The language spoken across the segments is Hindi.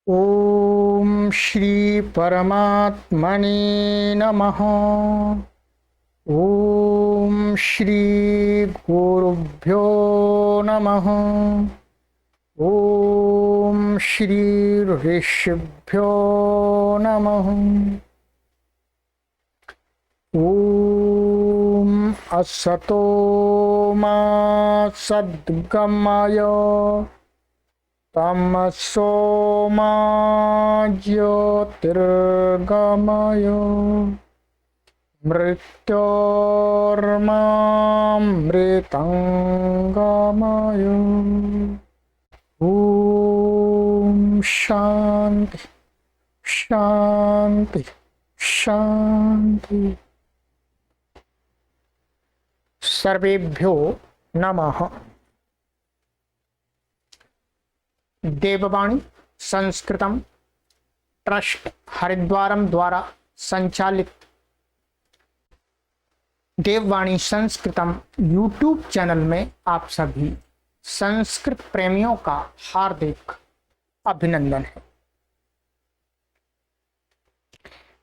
ओम श्री परमात्मने नमः। ओम श्री गुरुभ्यो नमः। ओम श्री ऋषिभ्यो नमः। ओम असतो मा सद्गमय तमसो मा ज्योतिर्गमय मृत्योर्मामृतंगमय। ओम शांति शांति शांति। सर्वेभ्यो नमः। देववाणी संस्कृतम ट्रस्ट हरिद्वारम द्वारा संचालित देववाणी संस्कृतम यूट्यूब चैनल में आप सभी संस्कृत प्रेमियों का हार्दिक अभिनंदन है।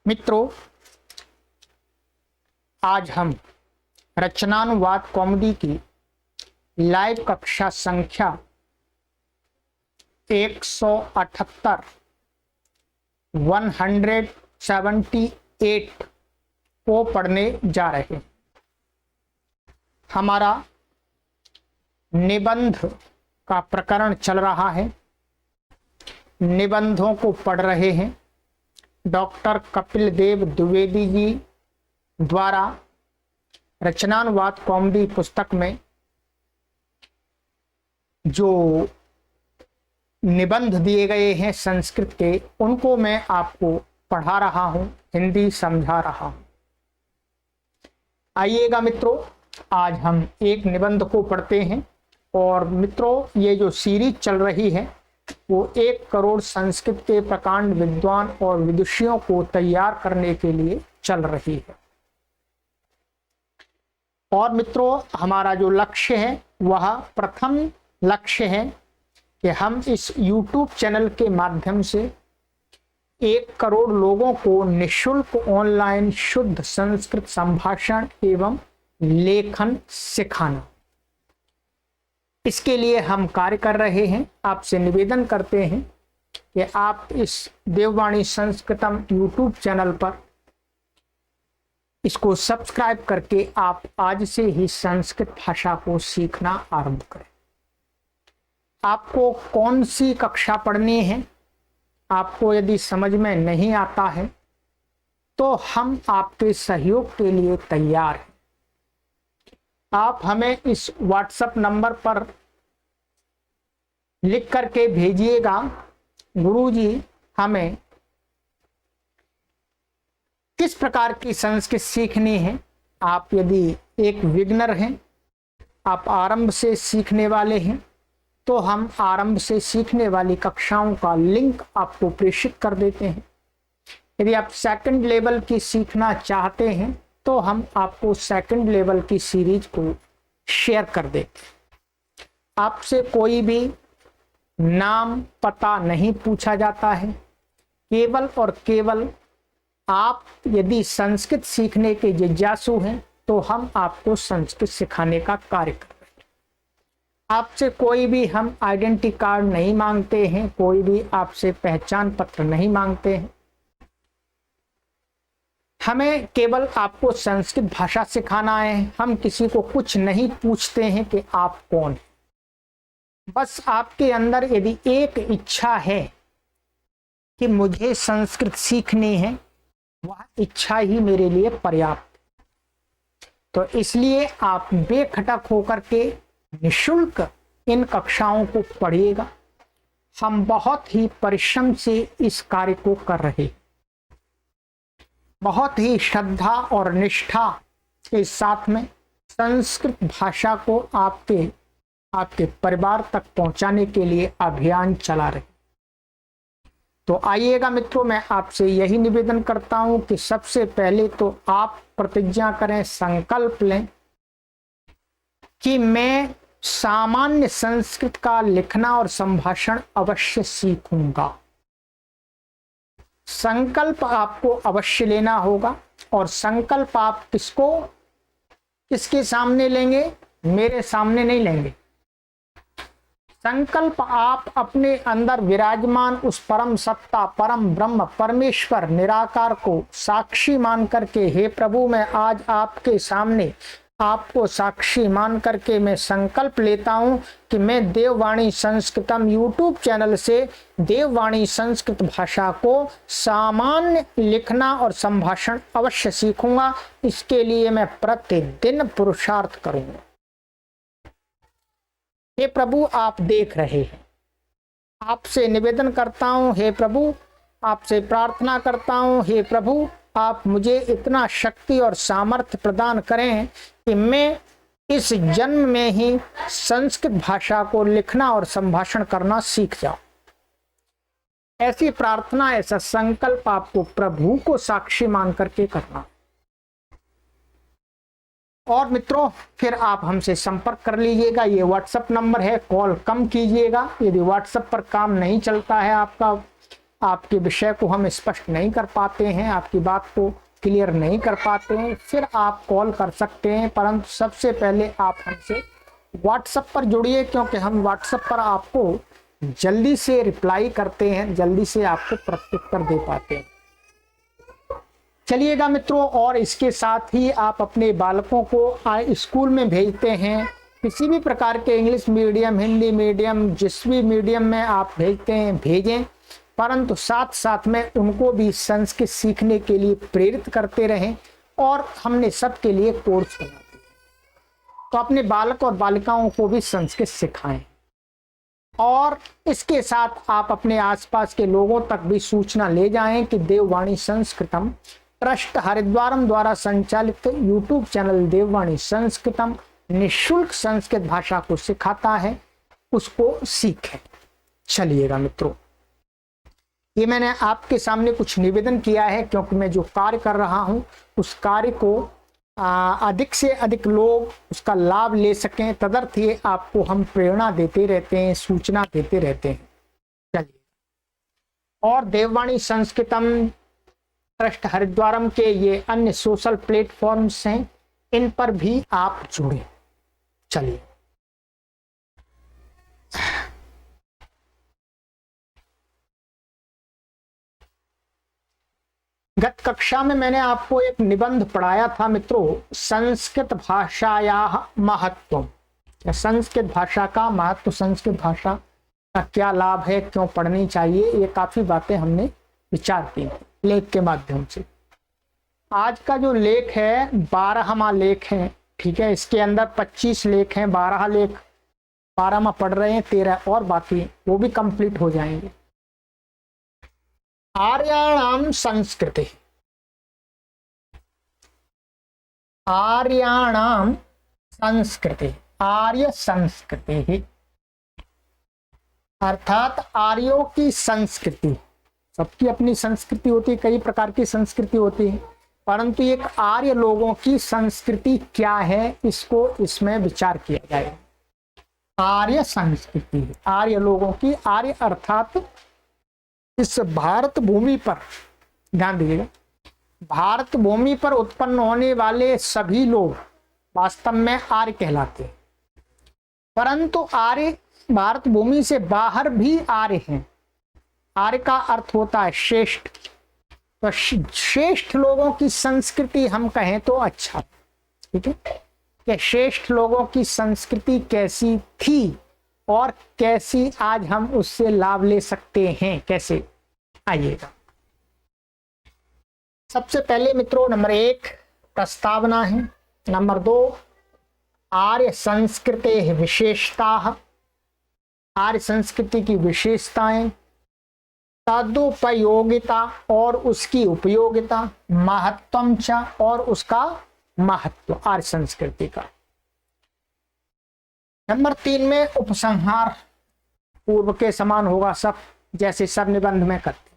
मित्रों, आज हम रचनानुवाद कॉमेडी की लाइव कक्षा संख्या 178 178 को पढ़ने जा रहे हैं। हमारा निबंध का प्रकरण चल रहा है। निबंधों को पढ़ रहे हैं डॉक्टर कपिल देव द्विवेदी जी द्वारा रचनानुवाद कॉमेडी पुस्तक में जो निबंध दिए गए हैं संस्कृत के, उनको मैं आपको पढ़ा रहा हूं, हिंदी समझा रहा हूं। आइएगा मित्रों, आज हम एक निबंध को पढ़ते हैं। और मित्रों, ये जो सीरीज चल रही है वो 1 करोड़ संस्कृत के प्रकांड विद्वान और विदुषियों को तैयार करने के लिए चल रही है। और मित्रों, हमारा जो लक्ष्य है वह प्रथम लक्ष्य है कि हम इस YouTube चैनल के माध्यम से 1 करोड़ लोगों को निःशुल्क ऑनलाइन शुद्ध संस्कृत संभाषण एवं लेखन सिखाना, इसके लिए हम कार्य कर रहे हैं। आपसे निवेदन करते हैं कि आप इस देववाणी संस्कृतम YouTube चैनल पर इसको सब्सक्राइब करके आप आज से ही संस्कृत भाषा को सीखना आरंभ करें। आपको कौन सी कक्षा पढ़नी है, आपको यदि समझ में नहीं आता है तो हम आपके सहयोग के लिए तैयार हैं। आप हमें इस व्हाट्सएप नंबर पर लिख करके भेजिएगा, गुरुजी हमें किस प्रकार की संस्कृत सीखनी है। आप यदि एक बिगिनर हैं, आप आरंभ से सीखने वाले हैं, तो हम आरंभ से सीखने वाली कक्षाओं का लिंक आपको प्रेषित कर देते हैं। यदि आप सेकंड लेवल की सीखना चाहते हैं तो हम आपको सेकंड लेवल की सीरीज को शेयर कर देते हैं। आपसे कोई भी नाम पता नहीं पूछा जाता है। केवल और केवल आप यदि संस्कृत सीखने के जिज्ञासु हैं तो हम आपको संस्कृत सिखाने का कार्य कर रहे हैं। आपसे कोई भी हम आइडेंटिटी कार्ड नहीं मांगते हैं, कोई भी आपसे पहचान पत्र नहीं मांगते हैं। हमें केवल आपको संस्कृत भाषा सिखाना है। हम किसी को कुछ नहीं पूछते हैं कि आप कौन हैं। बस आपके अंदर यदि एक इच्छा है कि मुझे संस्कृत सीखनी है, वह इच्छा ही मेरे लिए पर्याप्त। तो इसलिए आप बेखटक होकर के निःशुल्क इन कक्षाओं को पढ़िएगा। हम बहुत ही परिश्रम से इस कार्य को कर रहे हैं, बहुत ही श्रद्धा और निष्ठा के साथ में संस्कृत भाषा को आपके परिवार तक पहुंचाने के लिए अभियान चला रहे। तो आइएगा मित्रों, मैं आपसे यही निवेदन करता हूं कि सबसे पहले तो आप प्रतिज्ञा करें, संकल्प लें कि मैं सामान्य संस्कृत का लिखना और संभाषण अवश्य सीखूंगा। संकल्प आपको अवश्य लेना होगा। और संकल्प आप किसके सामने लेंगे? मेरे सामने नहीं लेंगे। संकल्प आप अपने अंदर विराजमान उस परम सत्ता, परम ब्रह्म, परमेश्वर, निराकार को साक्षी मान करके, हे प्रभु मैं आज आपके सामने आपको साक्षी मान करके मैं संकल्प लेता हूं कि मैं देववाणी संस्कृतम यूट्यूब चैनल से देववाणी संस्कृत भाषा को सामान्य लिखना और संभाषण अवश्य सीखूंगा। इसके लिए मैं प्रतिदिन पुरुषार्थ करूंगा। हे प्रभु आप देख रहे हैं, आपसे निवेदन करता हूं, हे प्रभु आपसे प्रार्थना करता हूं, हे प्रभु आप मुझे इतना शक्ति और सामर्थ्य प्रदान करें कि मैं इस जन्म में ही संस्कृत भाषा को लिखना और संभाषण करना सीख जाऊं। ऐसी प्रार्थना, ऐसा संकल्प आपको प्रभु को साक्षी मान करके करना। और मित्रों फिर आप हमसे संपर्क कर लीजिएगा। ये व्हाट्सएप नंबर है, कॉल कम कीजिएगा। यदि व्हाट्सएप पर काम नहीं चलता है, आपके विषय को हम स्पष्ट नहीं कर पाते हैं, आपकी बात को क्लियर नहीं कर पाते हैं, फिर आप कॉल कर सकते हैं। परंतु सबसे पहले आप हमसे व्हाट्सएप पर जुड़िए, क्योंकि हम व्हाट्सएप पर आपको जल्दी से रिप्लाई करते हैं, जल्दी से आपको प्रत्युत्तर दे पाते हैं। चलिएगा मित्रों, और इसके साथ ही आप अपने बालकों को स्कूल में भेजते हैं, किसी भी प्रकार के इंग्लिश मीडियम, हिंदी मीडियम, जिस भी मीडियम में आप भेजते हैं भेजें, परंतु साथ साथ में उनको भी संस्कृत सीखने के लिए प्रेरित करते रहें। और हमने सबके लिए कोर्स बनाते हैं, तो अपने बालक और बालिकाओं को भी संस्कृत सिखाएं। और इसके साथ आप अपने आसपास के लोगों तक भी सूचना ले जाएं कि देववाणी संस्कृतम ट्रस्ट हरिद्वारम द्वारा संचालित यूट्यूब चैनल देववाणी संस्कृतम निःशुल्क संस्कृत भाषा को सिखाता है, उसको सीखें। चलिएगा मित्रों, ये मैंने आपके सामने कुछ निवेदन किया है, क्योंकि मैं जो कार्य कर रहा हूं उस कार्य को अधिक से अधिक लोग उसका लाभ ले सकें, तदर्थ ये आपको हम प्रेरणा देते रहते हैं, सूचना देते रहते हैं। चलिए, और देववाणी संस्कृतम ट्रस्ट हरिद्वारम के ये अन्य सोशल प्लेटफॉर्म्स हैं, इन पर भी आप जुड़े। चलिए, गत कक्षा में मैंने आपको एक निबंध पढ़ाया था मित्रों, संस्कृत भाषाया महत्व, संस्कृत भाषा का महत्व, संस्कृत भाषा का क्या लाभ है, क्यों पढ़नी चाहिए, ये काफी बातें हमने विचार की लेख के माध्यम से। आज का जो लेख है 12वां लेख है, ठीक है। इसके अंदर 25 लेख हैं, 12 लेख 12वां पढ़ रहे हैं, 13 और बाकी, वो भी कंप्लीट हो जाएंगे। आर्याणाम संस्कृति, आर्याणाम संस्कृति, आर्य संस्कृति अर्थात आर्यों की संस्कृति। सबकी अपनी संस्कृति होती है, कई प्रकार की संस्कृति होती है, परंतु एक आर्य लोगों की संस्कृति क्या है, इसको इसमें विचार किया जाएगा। आर्य संस्कृति, आर्य लोगों की, आर्य अर्थात इस भारत भूमि पर, ध्यान दीजिएगा, भारत भूमि पर उत्पन्न होने वाले सभी लोग वास्तव में आर्य कहलाते हैं। परंतु आर्य भारत भूमि से बाहर भी आर्य हैं। आर्य का अर्थ होता है श्रेष्ठ। तो श्रेष्ठ लोगों की संस्कृति हम कहें तो अच्छा, ठीक है, कि श्रेष्ठ लोगों की संस्कृति कैसी थी और कैसी आज हम उससे लाभ ले सकते हैं, कैसे, आइएगा। सबसे पहले मित्रों नंबर 1 प्रस्तावना है, नंबर 2 आर्य संस्कृति विशेषता, आर्य संस्कृति की विशेषताएं, तदुपयोगिता और उसकी उपयोगिता, महत्वम च और उसका महत्व आर्य संस्कृति का। नंबर 3 में उपसंहार, पूर्व के समान होगा सब, जैसे सब निबंध में करते।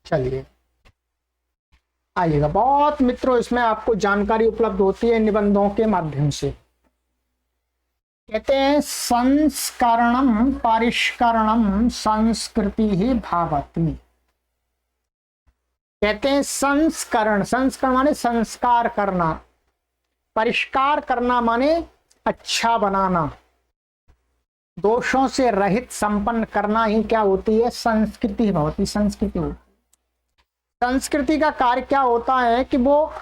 चलिए आइएगा। बहुत मित्रों इसमें आपको जानकारी उपलब्ध होती है निबंधों के माध्यम से। कहते हैं संस्करणम परिष्करणम संस्कृति ही भावती। कहते हैं संस्करण, संस्करण माने संस्कार करना, परिष्कार करना माने अच्छा बनाना, दोषों से रहित संपन्न करना ही क्या होती है, संस्कृति होती, संस्कृति होती। संस्कृति का कार्य क्या होता है कि वो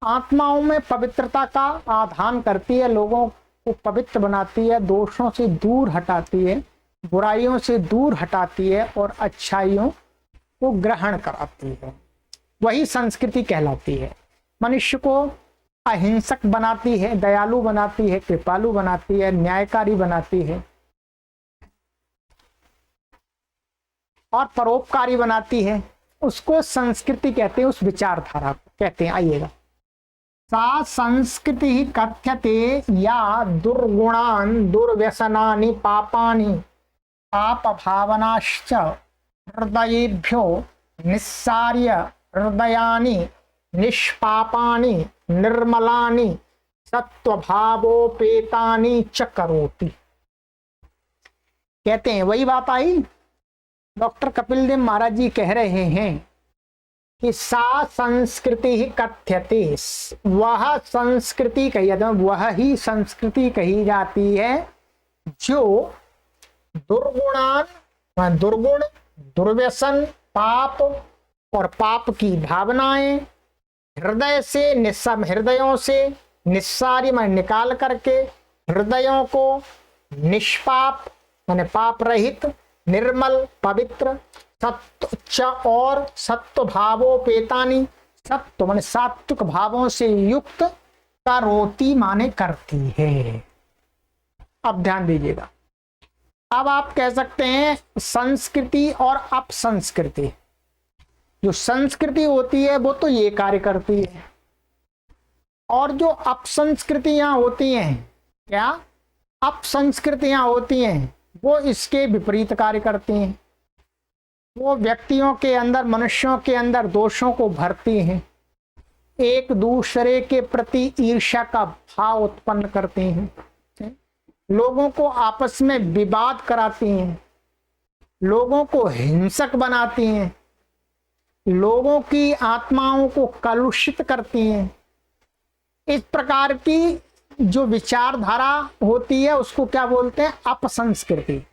आत्माओं में पवित्रता का आधान करती है, लोगों को पवित्र बनाती है, दोषों से दूर हटाती है, बुराइयों से दूर हटाती है और अच्छाइयों को ग्रहण कराती है, वही संस्कृति कहलाती है। मनुष्य को अहिंसक बनाती है, दयालु बनाती है, कृपालु बनाती है, न्यायकारी बनाती है और परोपकारी बनाती है, उसको संस्कृति कहते हैं, उस विचारधारा को कहते हैं। आइएगा, सा संस्कृति ही कथ्यते या दुर्गुणान दुर्व्यसनानि पापानि पाप भावनाश्च हृदयेभ्यो निस्सार्य हृदयानि निष्पापानि निर्मलानि सत्वभावोपेतानि च करोति। कहते हैं, वही बात आई, डॉक्टर कपिल देव महाराज जी कह रहे हैं कि सा संस्कृति ही कथ्यते, वह संस्कृति कही जाती है, वह ही संस्कृति कही जाती है जो दुर्गुणान, दुर्गुण, दुर्व्यसन, पाप और पाप की भावनाएं हृदय से हृदयों से निस्सारी माने निकाल करके, हृदयों को निष्पाप माने पाप रहित, निर्मल पवित्र, सत्व और सत्व भावोपेतानी, सत्व माने सात्विक भावों से युक्त, करोति माने करती है। अब ध्यान दीजिएगा, अब आप कह सकते हैं संस्कृति और अपसंस्कृति। जो संस्कृति होती है वो तो ये कार्य करती है, और जो अपसंस्कृतियां होती हैं, क्या अपसंस्कृतियां होती हैं, वो इसके विपरीत कार्य करती हैं। वो व्यक्तियों के अंदर, मनुष्यों के अंदर दोषों को भरती हैं, एक दूसरे के प्रति ईर्ष्या का भाव उत्पन्न करती हैं, लोगों को आपस में विवाद कराती हैं, लोगों को हिंसक बनाती हैं, लोगों की आत्माओं को कलुषित करती हैं। इस प्रकार की जो विचारधारा होती है उसको क्या बोलते हैं, अपसंस्कृति।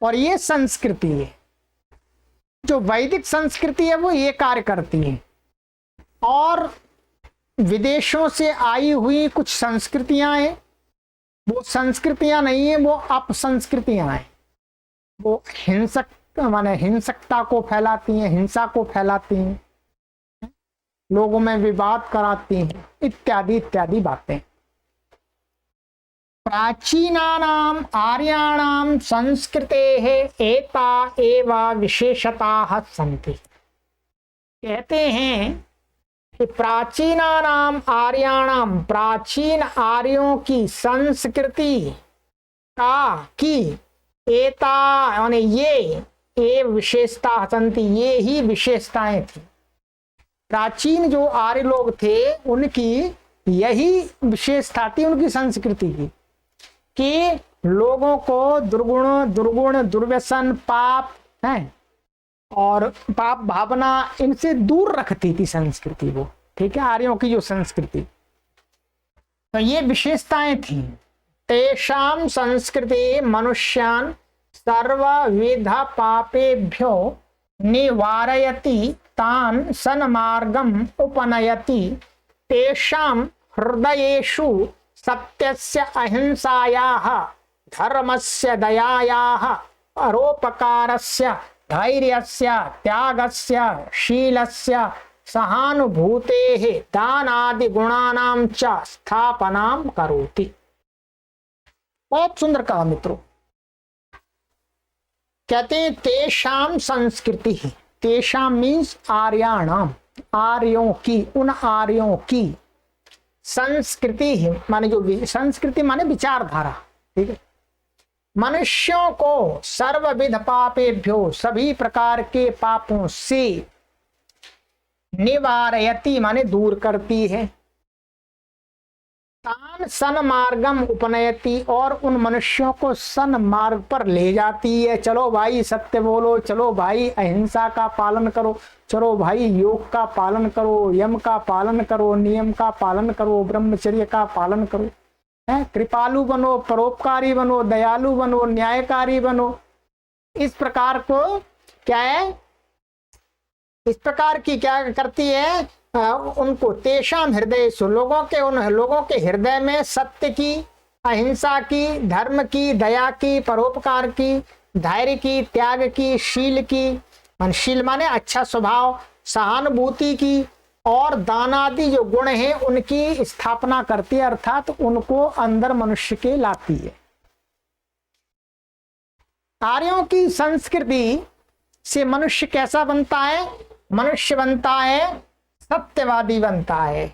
और ये संस्कृति है, जो वैदिक संस्कृति है वो ये कार्य करती है। और विदेशों से आई हुई कुछ संस्कृतियां हैं, वो संस्कृतियां नहीं है, वो अपसंस्कृतियां हैं। वो हिंसक माने हिंसकता को फैलाती हैं, हिंसा को फैलाती हैं, लोगों में विवाद कराती हैं, इत्यादि इत्यादि बातें। प्राचीनानाम आर्याणाम संस्कृतेः एता एव विशेषताः सन्ति। कहते हैं कि प्राचीनानाम आर्याणाम, प्राचीन आर्यों की संस्कृति का की एता यानी ये विशेषता सन्ति, ये ही विशेषताएं थी। प्राचीन जो आर्य लोग थे उनकी यही विशेषता थी उनकी संस्कृति की, कि लोगों को दुर्गुण, दुर्व्यसन, पाप है और पाप भावना, इनसे दूर रखती थी संस्कृति वो। ठीक है, आर्यों की जो संस्कृति, तो ये विशेषताएं थी। तेषां संस्कृति मनुष्यान् सर्वविध पापेभ्यो निवारयति, तान् सन्मार्गम् उपनयति, तेषां हृदयेषु सत्यस्य अहिंसायाः धर्मस्य दयायाः परोपकारस्य धैर्यस्य त्यागस्य शीलस्य सहानुभूतेः दानादि गुणानां च स्थापनां करोति। बहुत सुंदर कहा मित्रों। कहते हैं तेषां संस्कृति, तेषां मीन्स आर्याणाम, आर्यों की, उन आर्यों की संस्कृति माने जो संस्कृति माने विचारधारा। ठीक है, मनुष्यों को सर्वविध पापेभ्यो, सभी प्रकार के पापों से, निवारयति माने दूर करती है, तान सन्मार्गम उपनयति, और उन मनुष्यों को सन्मार्ग पर ले जाती है। चलो भाई सत्य बोलो, चलो भाई अहिंसा का पालन करो, चलो भाई योग का पालन करो, यम का पालन करो, नियम का पालन करो, ब्रह्मचर्य का पालन करो, है कृपालु बनो, परोपकारी बनो, दयालु बनो, न्यायकारी बनो। इस प्रकार को क्या है, इस प्रकार की क्या करती है, उनको तेषाम हृदय, लोगों के, उन लोगों के हृदय में सत्य की, अहिंसा की, धर्म की, दया की, परोपकार की, धैर्य की, त्याग की, शील की, शील माने अच्छा स्वभाव, सहानुभूति की और दानादि जो गुण हैं उनकी स्थापना करती है, अर्थात उनको अंदर मनुष्य के लाती है। आर्यों की संस्कृति से मनुष्य कैसा बनता है? मनुष्य बनता है सत्यवादी बनता है,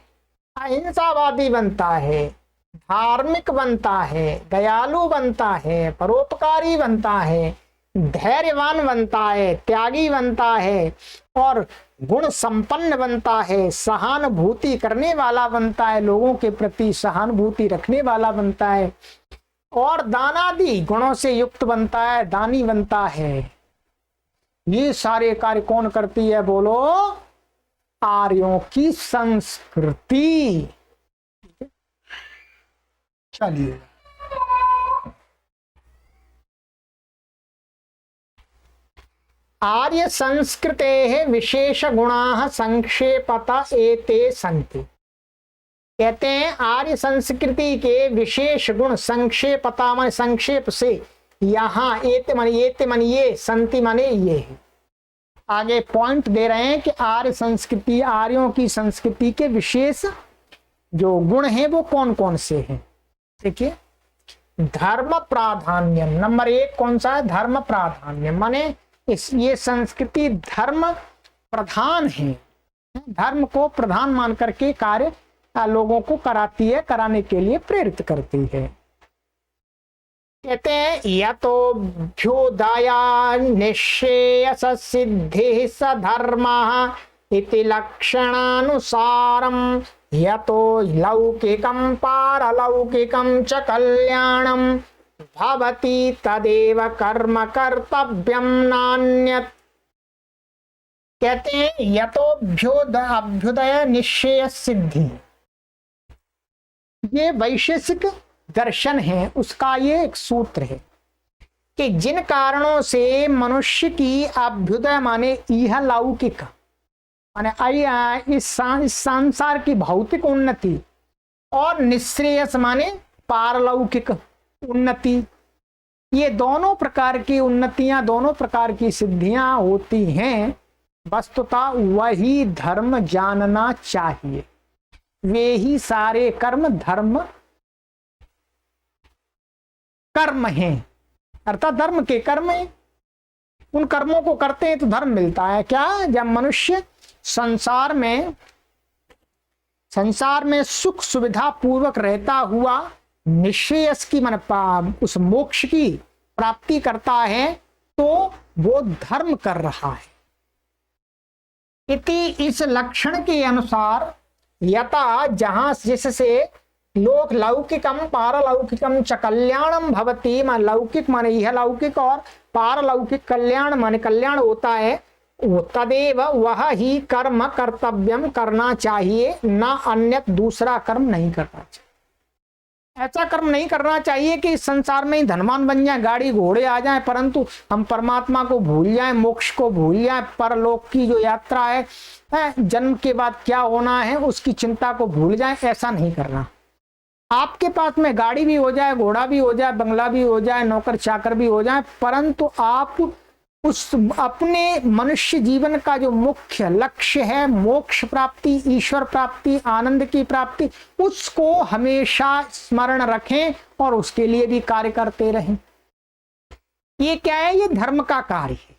अहिंसावादी बनता है, धार्मिक बनता है, दयालु बनता है, परोपकारी बनता है, धैर्यवान बनता है, त्यागी बनता है और गुण संपन्न बनता है, सहानुभूति करने वाला बनता है, लोगों के प्रति सहानुभूति रखने वाला बनता है और दानादि गुणों से युक्त बनता है, दानी बनता है। ये सारे कार्य कौन करती है? बोलो, आर्यों की संस्कृति। चलिए आर्य संस्कृते विशेष गुणा संक्षेपता एते संति। कहते हैं आर्य संस्कृति के विशेष गुण संक्षेपता माने संक्षेप से, यहाँ एते माने ये, संति माने ये है। आगे पॉइंट दे रहे हैं कि आर्य संस्कृति, आर्यों की संस्कृति के विशेष जो गुण हैं वो कौन कौन से हैं। देखिए, धर्म प्राधान्यम, नंबर 1 कौन सा है? धर्म प्राधान्यम माने ये संस्कृति धर्म प्रधान है, धर्म को प्रधान मान करके कार्य लोगों को कराती है, कराने के लिए प्रेरित करती है। कहते हैं यतोऽभ्युदया निश्रेयस सिद्धि स धर्मः इति लक्षणानुसारम यतो लौकिकं पारलौकिकं च कल्याणं भवति तदेव कर्म कर्तव्यम नान्यत्। कहते हैं यतोऽभ्युदय निश्रेयस सिद्धि, ये वैशेषिक दर्शन है, उसका ये एक सूत्र है कि जिन कारणों से मनुष्य की अभ्युदय माने यह लौकिक माने इस संसार की भौतिक उन्नति और निश्रेयस माने पारलौकिक उन्नति, ये दोनों प्रकार की उन्नतियां, दोनों प्रकार की सिद्धियां होती हैं। वस्तुतः वही धर्म जानना चाहिए। वे ही सारे कर्म धर्म कर्म हैं, अर्थात धर्म के कर्म हैं। उन कर्मों को करते हैं तो धर्म मिलता है। क्या? जब मनुष्य संसार में सुख सुविधा पूर्वक रहता हुआ निश्रेयस की मन उस मोक्ष की प्राप्ति करता है तो वो धर्म कर रहा है। इति इस लक्षण के अनुसार यथा जहां जिससे लोक लौकिकम पारलौकिकम च कल्याणम भवति, मान लौकिक माने यह लौकिक और पारलौकिक कल्याण माने कल्याण होता है, तदेव वह ही कर्म कर्तव्यम करना चाहिए, ना अन्य दूसरा कर्म नहीं करना चाहिए। ऐसा कर्म नहीं करना चाहिए कि इस संसार में ही धनवान बन जाए, गाड़ी घोड़े आ जाए, परंतु हम परमात्मा को भूल जाए, मोक्ष को भूल जाए, परलोक की जो यात्रा है, जन्म के बाद क्या होना है उसकी चिंता को भूल जाए। ऐसा नहीं करना। आपके पास में गाड़ी भी हो जाए, घोड़ा भी हो जाए, बंगला भी हो जाए, नौकर चाकर भी हो जाए, परंतु आप उस अपने मनुष्य जीवन का जो मुख्य लक्ष्य है मोक्ष प्राप्ति, ईश्वर प्राप्ति, आनंद की प्राप्ति, उसको हमेशा स्मरण रखें और उसके लिए भी कार्य करते रहें। ये क्या है? ये धर्म का कार्य है।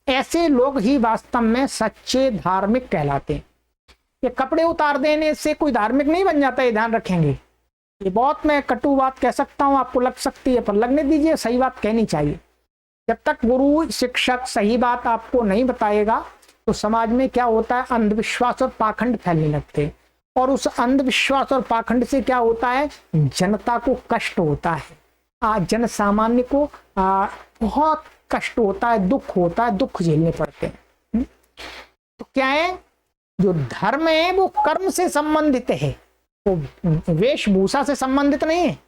ऐसे लोग ही वास्तव में सच्चे धार्मिक कहलाते हैं। ये कपड़े उतार देने से कोई धार्मिक नहीं बन जाता, ये ध्यान रखेंगे। ये बहुत मैं कटु बात कह सकता हूं, आपको लग सकती है, पर लगने दीजिए, सही बात कहनी चाहिए। जब तक गुरु शिक्षक सही बात आपको नहीं बताएगा तो समाज में क्या होता है, अंधविश्वास और पाखंड फैलने लगते हैं। और उस अंधविश्वास और पाखंड से क्या होता है, जनता को कष्ट होता है, जन सामान्य को बहुत कष्ट होता है, दुख होता है, दुख झेलने पड़ते हैं। तो क्या है, जो धर्म है वो कर्म से संबंधित है, वो वेशभूषा से संबंधित नहीं है।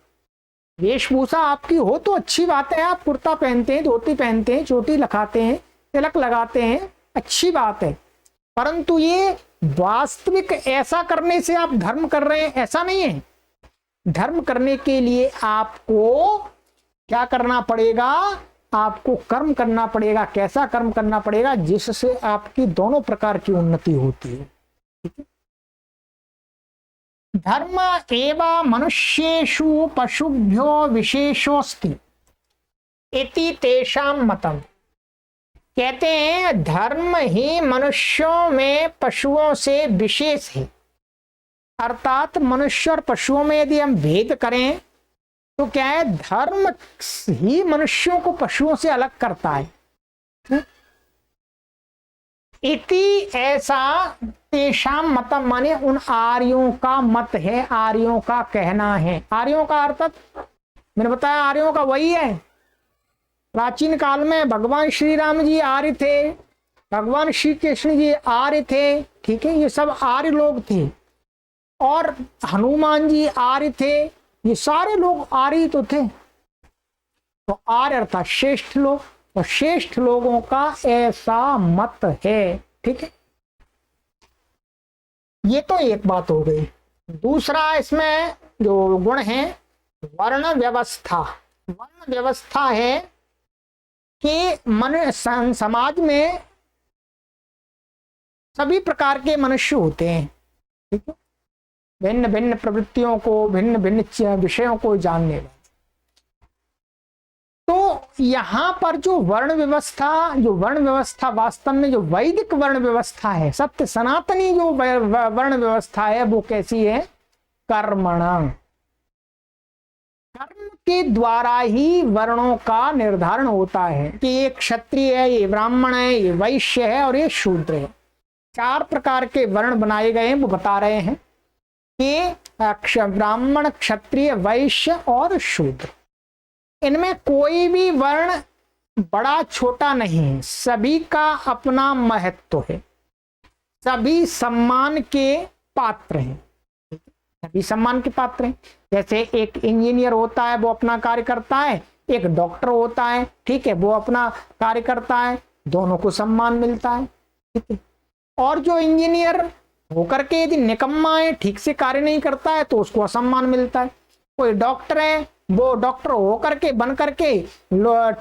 वेशभूषा आपकी हो तो अच्छी बात है, आप कुर्ता पहनते हैं, धोती पहनते हैं, चोटी लगाते हैं, तिलक लगाते हैं, अच्छी बात है, परंतु ये वास्तविक ऐसा करने से आप धर्म कर रहे हैं ऐसा नहीं है। धर्म करने के लिए आपको क्या करना पड़ेगा, आपको कर्म करना पड़ेगा। कैसा कर्म करना पड़ेगा, जिससे आपकी दोनों प्रकार की उन्नति होती है। ठीक है, धर्म एवं मनुष्येषु पशुभ्यो विशेषोस्ति इति तेषां मतम। कहते हैं धर्म ही मनुष्यों में पशुओं से विशेष है, अर्थात मनुष्य और पशुओं में यदि हम भेद करें तो क्या है, धर्म ही मनुष्यों को पशुओं से अलग करता है। इति ऐसा तेषाम मतम माने उन आर्यों का मत है, आर्यों का कहना है। आर्यों का अर्थात मैंने बताया आर्यों का वही है, प्राचीन काल में भगवान श्री राम जी आर्य थे, भगवान श्री कृष्ण जी आर्य थे। ठीक है, ये सब आर्य लोग थे, और हनुमान जी आर्य थे, ये सारे लोग आर्य तो थे। तो आर्य अर्थात श्रेष्ठ लोग, और श्रेष्ठ लोगों का ऐसा मत है। ठीक है, ये तो एक बात हो गई। दूसरा इसमें जो गुण है वर्ण व्यवस्था। वर्ण व्यवस्था है कि समाज में सभी प्रकार के मनुष्य होते हैं। ठीक है, भिन्न भिन्न प्रवृत्तियों को, भिन्न भिन्न विषयों को जानने वाले। तो यहां पर जो वर्ण व्यवस्था वास्तव में जो वैदिक वर्ण व्यवस्था है, सत्य सनातनी जो वर्ण व्यवस्था है वो कैसी है, कर्मणा। कर्म के द्वारा ही वर्णों का निर्धारण होता है कि ये क्षत्रिय है, ये ब्राह्मण है, ये वैश्य है और ये शूद्र है। 4 प्रकार के वर्ण बनाए गए हैं, वो बता रहे हैं कि ब्राह्मण, क्षत्रिय, वैश्य और शूद्र। इनमें कोई भी वर्ण बड़ा छोटा नहीं है, सभी का अपना महत्व है, सभी सम्मान के पात्र हैं, सभी सम्मान के पात्र हैं। जैसे एक इंजीनियर होता है वो अपना कार्य करता है, एक डॉक्टर होता है, ठीक है, वो अपना कार्य करता है, दोनों को सम्मान मिलता है। ठीक है, और जो इंजीनियर होकर के यदि निकम्मा है, ठीक से कार्य नहीं करता है, तो उसको असम्मान मिलता है। कोई डॉक्टर है, वो डॉक्टर होकर के बन करके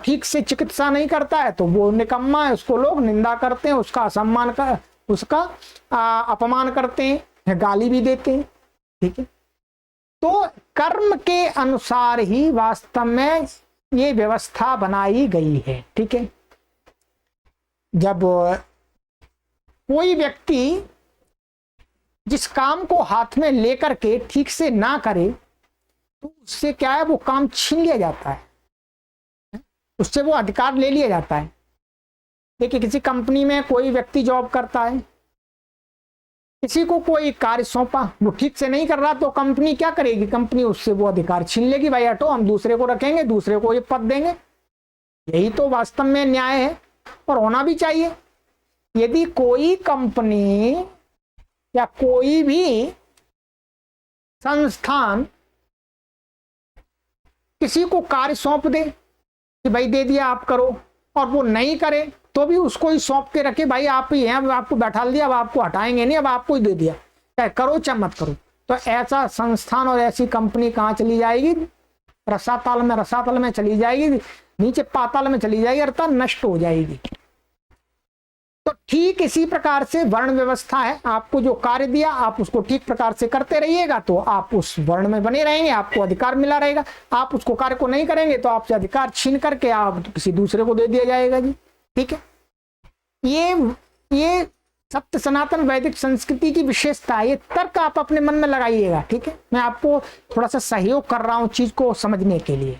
ठीक से चिकित्सा नहीं करता है, तो वो निकम्मा है, उसको लोग निंदा करते हैं, उसका असम्मान कर, उसका अपमान करते हैं, गाली भी देते हैं। ठीक है, तो कर्म के अनुसार ही वास्तव में ये व्यवस्था बनाई गई है। ठीक है, जब कोई व्यक्ति जिस काम को हाथ में लेकर के ठीक से ना करे तो उससे क्या है, वो काम छीन लिया जाता है, उससे वो अधिकार ले लिया जाता है। देखिए, किसी कंपनी में कोई व्यक्ति जॉब करता है, किसी को कोई कार्य सौंपा, वो ठीक से नहीं कर रहा, तो कंपनी क्या करेगी, कंपनी उससे वो अधिकार छीन लेगी, भाई हटो, हम दूसरे को रखेंगे, दूसरे को ये पद देंगे। यही तो वास्तव में न्याय है और होना भी चाहिए। यदि कोई कंपनी या कोई भी संस्थान किसी को कार्य सौंप दे कि भाई दे दिया आप करो, और वो नहीं करे तो भी उसको ही सौंप के रखे, भाई आप ही हैं, अब आपको बैठा दिया, अब आपको हटाएंगे नहीं, अब आपको ही दे दिया, चाहे करो चाहे मत करो, तो ऐसा संस्थान और ऐसी कंपनी कहाँ चली जाएगी, रसातल में चली जाएगी, नीचे पाताल में चली जाएगी, अर्थात नष्ट हो जाएगी। तो ठीक इसी प्रकार से वर्ण व्यवस्था है, आपको जो कार्य दिया आप उसको ठीक प्रकार से करते रहिएगा तो आप उस वर्ण में बने रहेंगे, आपको अधिकार मिला रहेगा। आप उसको कार्य को नहीं करेंगे तो आपसे अधिकार छीन करके आप किसी दूसरे को दे दिया जाएगा जी। ठीक है, ये सत्य सनातन वैदिक संस्कृति की विशेषता है। ये तर्क आप अपने मन में लगाइएगा। ठीक है, मैं आपको थोड़ा सा सहयोग कर रहा हूं चीज को समझने के लिए।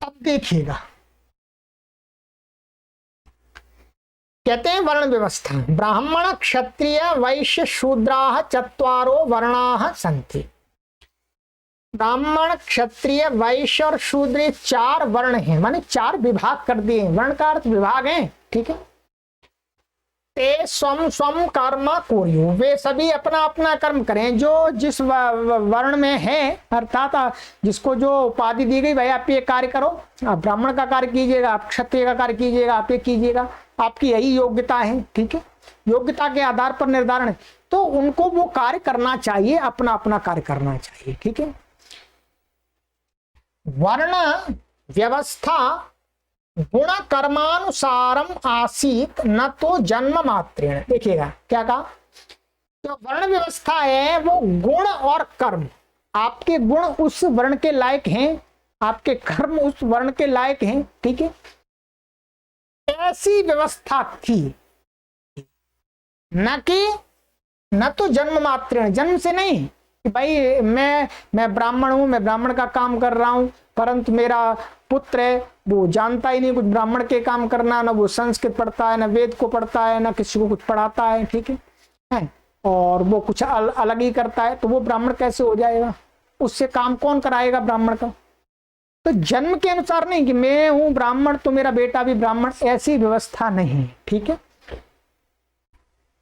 अब देखिएगा, कहते हैं वर्ण व्यवस्था, ब्राह्मण क्षत्रिय वैश्य शूद्राः चत्वारो वर्णाः सन्ति। ब्राह्मण क्षत्रिय वैश्य और शूद्र 4 वर्ण हैं, माने 4 विभाग कर दिए। वर्ण का अर्थ विभाग है, ठीक है। ते स्वम स्वम कर्म कुर्यु, वे सभी अपना अपना कर्म करें जो जिस वर्ण में है, अर्थात जिसको जो उपाधि दी गई, भाई आप ये कार्य करो, आप ब्राह्मण का कार्य कीजिएगा, आप क्षत्रिय का कार्य कीजिएगा, आप ये कीजिएगा, आपकी यही योग्यता है, ठीक है। योग्यता के आधार पर निर्धारण है, तो उनको वो कार्य करना चाहिए, अपना अपना कार्य करना चाहिए, ठीक है। वर्ण व्यवस्था गुण कर्मानुसारम आसीत न तो जन्म मात्रेण। देखिएगा क्या कहा, तो वर्ण व्यवस्था है वो गुण और कर्म, आपके गुण उस वर्ण के लायक हैं, आपके कर्म उस वर्ण के लायक हैं, ठीक है। ऐसी व्यवस्था थी, न कि न तो जन्म मात्रेण, जन्म से नहीं कि भाई मैं ब्राह्मण हूं, मैं ब्राह्मण का काम कर रहा हूं, परंतु मेरा पुत्र है वो जानता ही नहीं कुछ ब्राह्मण के काम करना, ना वो संस्कृत पढ़ता है, ना वेद को पढ़ता है, ना किसी को कुछ पढ़ाता है, ठीक है, और वो कुछ अलग ही करता है, तो वो ब्राह्मण कैसे हो जाएगा? उससे काम कौन कराएगा ब्राह्मण का? तो जन्म के अनुसार नहीं कि मैं हूं ब्राह्मण तो मेरा बेटा भी ब्राह्मण, ऐसी व्यवस्था नहीं, ठीक है।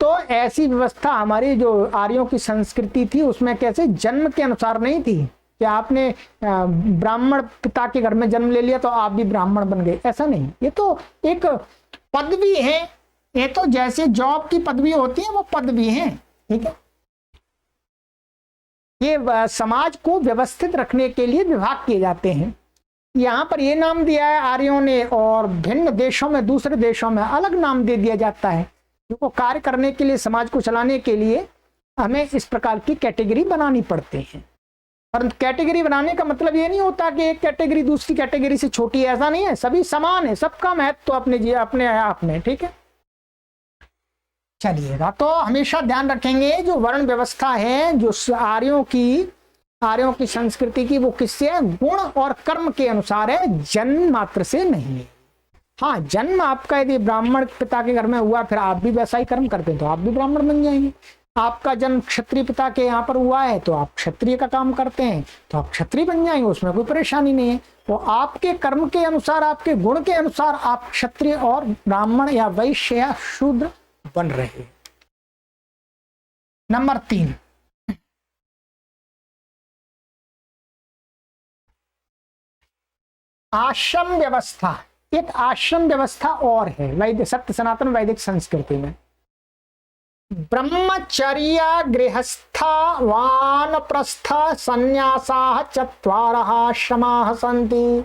तो ऐसी व्यवस्था हमारी जो आर्यों की संस्कृति थी उसमें कैसे जन्म के अनुसार नहीं थी कि आपने ब्राह्मण पिता के घर में जन्म ले लिया तो आप भी ब्राह्मण बन गए, ऐसा नहीं। ये तो एक पदवी है, ये तो जैसे जॉब की पदवी होती है वो पदवी है, ठीक है। ये समाज को व्यवस्थित रखने के लिए विभाग किए जाते हैं। यहाँ पर ये नाम दिया है आर्यों ने, और भिन्न देशों में, दूसरे देशों में अलग नाम दे दिया जाता है। जो कार्य करने के लिए, समाज को चलाने के लिए हमें इस प्रकार की कैटेगरी बनानी पड़ते हैं। परंतु कैटेगरी बनाने का मतलब ये नहीं होता कि एक कैटेगरी दूसरी कैटेगरी से छोटी है, ऐसा नहीं है। सभी समान है, सबका महत्व तो अपने आप में, ठीक है। चलिएगा, तो हमेशा ध्यान रखेंगे जो वर्ण व्यवस्था है जो आर्यों की संस्कृति की, वो किससे है? गुण और कर्म के अनुसार है, जन्म मात्र से नहीं है। हाँ, जन्म आपका यदि ब्राह्मण पिता के घर में हुआ, फिर आप भी वैसा ही कर्म करते हैं तो आप भी ब्राह्मण बन जाएंगे। आपका जन्म क्षत्रिय पिता के यहाँ पर हुआ है तो आप क्षत्रिय का काम करते हैं तो आप क्षत्रिय बन जाएंगे, उसमें कोई परेशानी नहीं है। तो आपके कर्म के अनुसार, आपके गुण के अनुसार आप क्षत्रिय और ब्राह्मण या वैश्य या शूद्र बन रहे हैं। नंबर 3, आश्रम व्यवस्था। एक आश्रम व्यवस्था और है वैदिक, सत्य सनातन वैदिक संस्कृति में। ब्रह्मचर्य गृहस्था वानप्रस्थ संन्यासाः चत्वारः आश्रमाः सन्ति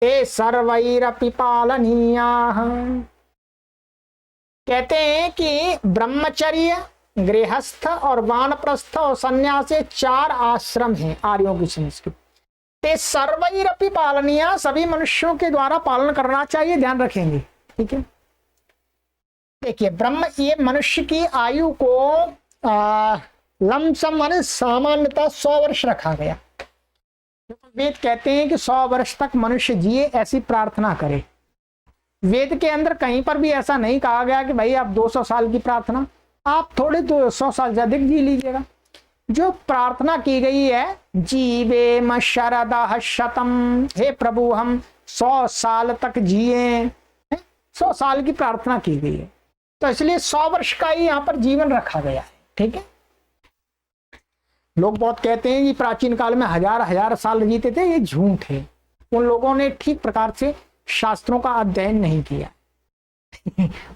ते सर्वैरपि पालनीयाः। कहते हैं कि ब्रह्मचर्य, गृहस्थ और वानप्रस्थ और संन्यास, 4 आश्रम हैं आर्यों की संस्कृति। ते सर्वैरपि पालनीय, सभी मनुष्यों के द्वारा पालन करना चाहिए, ध्यान रखेंगे, ठीक है। देखिए, ब्रह्म, ये मनुष्य की आयु को लमसम माने सामान्यतः 100 वर्ष रखा गया। वेद कहते हैं कि 100 वर्ष तक मनुष्य जिए, ऐसी प्रार्थना करे। वेद के अंदर कहीं पर भी ऐसा नहीं कहा गया कि भाई आप 200 साल की प्रार्थना, आप थोड़े तो 100 साल से अधिक जी लीजिएगा। जो प्रार्थना की गई है, जीवेम शरदः शतम, हे प्रभु हम 100 साल तक जिए, 100 साल की प्रार्थना की गई है। तो इसलिए 100 वर्ष का ही यहाँ पर जीवन रखा गया है, ठीक है। लोग बहुत कहते हैं कि प्राचीन काल में हजार साल जीते थे, ये झूठ है। उन लोगों ने ठीक प्रकार से शास्त्रों का अध्ययन नहीं किया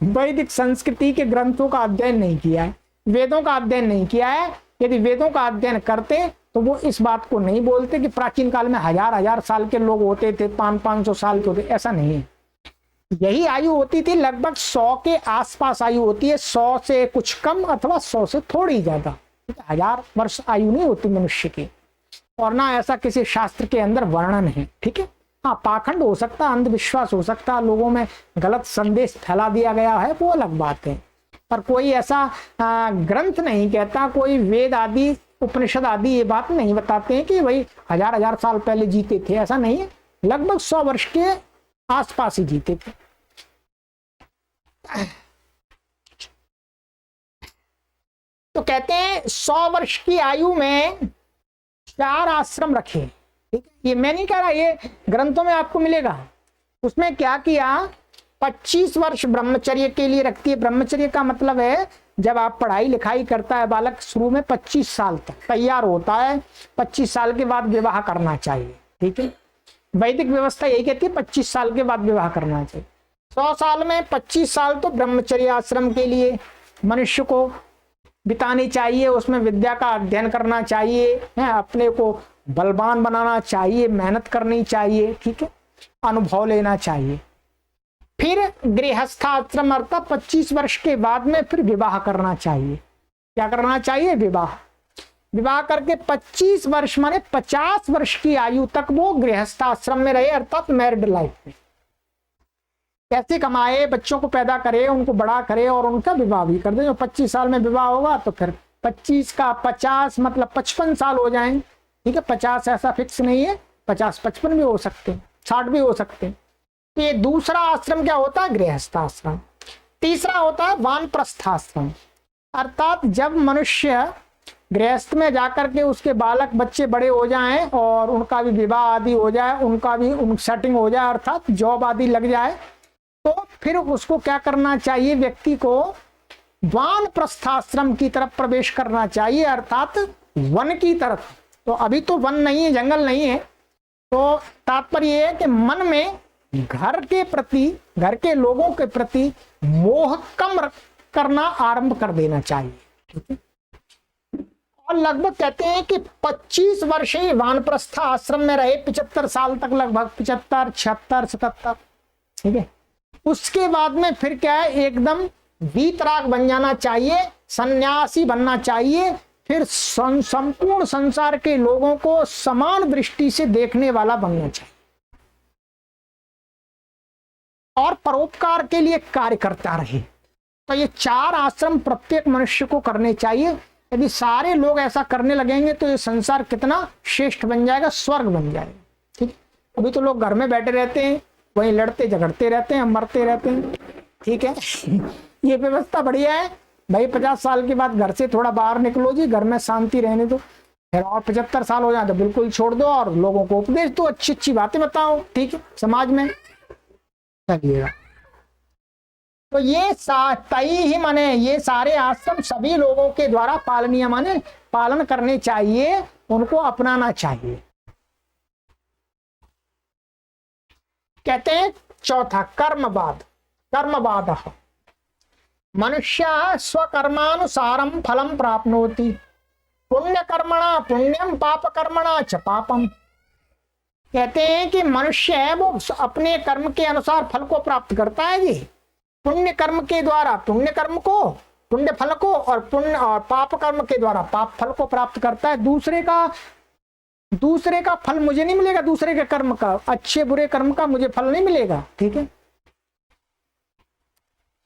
वैदिक संस्कृति के ग्रंथों का अध्ययन नहीं किया है, वेदों का अध्ययन नहीं किया है। यदि वेदों का अध्ययन करते तो वो इस बात को नहीं बोलते कि प्राचीन काल में हजार साल के लोग होते थे, 500 साल के होते, ऐसा नहीं है। यही आयु होती थी, लगभग 100 के आसपास आयु होती है, 100 से कुछ कम अथवा 100 से थोड़ी ज्यादा। 1000 वर्ष आयु नहीं होती मनुष्य की, और ना ऐसा किसी शास्त्र के अंदर वर्णन है, ठीक है। हाँ, पाखंड हो सकता, अंधविश्वास हो सकता, लोगों में गलत संदेश फैला दिया गया है, वो अलग बात है। पर कोई ऐसा ग्रंथ नहीं कहता, कोई वेद आदि, उपनिषद आदि ये बात नहीं बताते हैं कि भाई हजार साल पहले जीते थे, ऐसा नहीं है। लगभग 100 वर्ष के आसपास ही जीते थे। तो कहते हैं 100 वर्ष की आयु में 4 आश्रम रखे। ठीक है, ये मैं नहीं कह रहा, ये ग्रंथों में आपको मिलेगा। उसमें क्या किया, 25 वर्ष ब्रह्मचर्य के लिए रखती है। ब्रह्मचर्य का मतलब है जब आप पढ़ाई लिखाई करता है बालक, शुरू में 25 साल तक तैयार होता है, 25 साल के बाद विवाह करना चाहिए। ठीक है, वैदिक व्यवस्था यही कहती है 25 साल के बाद विवाह करना चाहिए। 100 साल में 25 साल तो ब्रह्मचर्य आश्रम के लिए मनुष्य को बितानी चाहिए, उसमें विद्या का अध्ययन करना चाहिए, है अपने को बलवान बनाना चाहिए, मेहनत करनी चाहिए। ठीक है, अनुभव लेना चाहिए। फिर गृहस्थाश्रम अर्थात 25 वर्ष के बाद में फिर विवाह करना चाहिए। क्या करना चाहिए, विवाह करके 25 वर्ष माने 50 वर्ष की आयु तक वो गृहस्थाश्रम में रहे, अर्थात मैरिड लाइफ में। पैसे कमाए, बच्चों को पैदा करे, उनको बड़ा करे और उनका विवाह भी कर दे। जो 25 साल में विवाह होगा तो फिर 25 का 50 मतलब 55 साल हो जाएंगे। ठीक है, 50 ऐसा फिक्स नहीं है, 50-55 भी हो सकते हैं, 60 भी हो सकते हैं। ये दूसरा आश्रम क्या होता है, गृहस्थाश्रम। तीसरा होता है वानप्रस्थाश्रम, अर्थात जब मनुष्य गृहस्थ में जाकर के उसके बालक बच्चे बड़े हो जाएं और उनका भी विवाह आदि हो जाए, उनका भी सेटिंग हो जाए, अर्थात जॉब आदि लग जाए, तो फिर उसको क्या करना चाहिए, व्यक्ति को वानप्रस्थाश्रम की तरफ प्रवेश करना चाहिए, अर्थात वन की तरफ। तो अभी तो वन नहीं है, जंगल नहीं है, तो तात्पर्य है कि मन में घर के प्रति, घर के लोगों के प्रति मोह कम करना आरंभ कर देना चाहिए। और लगभग कहते हैं कि 25 वर्ष ही वानप्रस्थ आश्रम में रहे, 75 साल तक, लगभग 75, 76, 77। ठीक है, उसके बाद में फिर क्या है, एकदम वीतराग बन जाना चाहिए, सन्यासी बनना चाहिए। फिर संपूर्ण संसार के लोगों को समान दृष्टि से देखने वाला बनना चाहिए और परोपकार के लिए कार्य करता रहे। तो ये 4 आश्रम प्रत्येक मनुष्य को करने चाहिए। यदि सारे लोग ऐसा करने लगेंगे तो ये संसार कितना श्रेष्ठ बन जाएगा, स्वर्ग बन जाएगा। ठीक, अभी तो लोग घर में बैठे रहते हैं, वहीं लड़ते झगड़ते रहते हैं, मरते रहते हैं। ठीक है, ये व्यवस्था बढ़िया है भाई, 50 साल के बाद घर से थोड़ा बाहर निकलो जी, घर में शांति रहने दो। फिर और 75 साल हो जाए तो बिल्कुल छोड़ दो और लोगों को उपदेश दो, अच्छी अच्छी बातें बताओ। ठीक है, समाज में चलिएगा। तो ये तई ही माने ये सारे आश्रम सभी लोगों के द्वारा पालनीय माने पालन करने चाहिए, उनको अपनाना चाहिए। कहते हैं चौथा कर्मवाद। कर्मवाद मनुष्य स्वकर्मानुसारम फलम प्राप्नोति, पुण्य कर्मणा पुण्यम पाप कर्मणा च पापम। कहते हैं कि मनुष्य है वो अपने कर्म के अनुसार फल को प्राप्त करता है जी। पुण्य कर्म के द्वारा पुण्य कर्म को, पुण्य फल को, और पुण्य और पाप कर्म के द्वारा पाप फल को प्राप्त करता है। दूसरे का फल मुझे नहीं मिलेगा, दूसरे के कर्म का, अच्छे बुरे कर्म का मुझे फल नहीं मिलेगा। ठीक है,